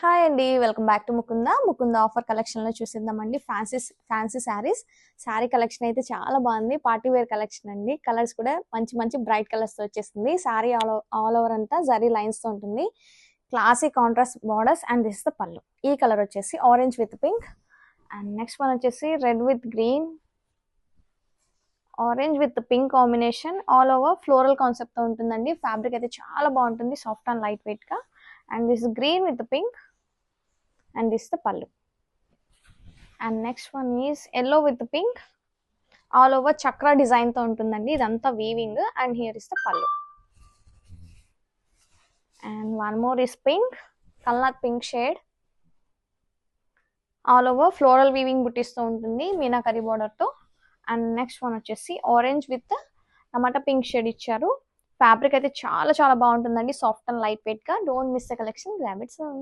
Hi అండి, welcome back to Mukunda offer collection లో చూసిద్దామండి. Fancy sari collection అయితే చాలా బాగుంది. పార్టీ వేర్ కలెక్షన్ అండి. కలర్స్ కూడా మంచి మంచి బ్రైట్ కలర్స్ తో వచ్చేసింది. శారీ ఆల్ ఓవర్ అంతా జరీ లైన్స్ తో ఉంటుంది. Classy contrast borders and this the పళ్ళు. ఈ కలర్ వచ్చేసి orange with pink and next one వచ్చేసి red with green, orange with pink combination. All over floral concept తో ఉంటుందండి. ఫ్యాబ్రిక్ అయితే చాలా బాగుంటుంది, సాఫ్ట్ అండ్ లైట్ వెయిట్ గా. And this is green with the pink and this is the pallu. And next one is yellow with the pink, all over chakra design తో ఉంటుందండి. ఇదంతా weaving and here is the pallu. And one more is pink, kalnat pink shade, all over floral weaving booties తో ఉంటుంది meenakari border తో. And next one వచ్చేసి orange with tomato pink shade ఇచ్చారు. Fabric అయితే చాలా చాలా బాగుంటుందండి, సాఫ్ట్ అండ్ లైట్ వెయిట్ గా. Don't miss the collection, grab it soon.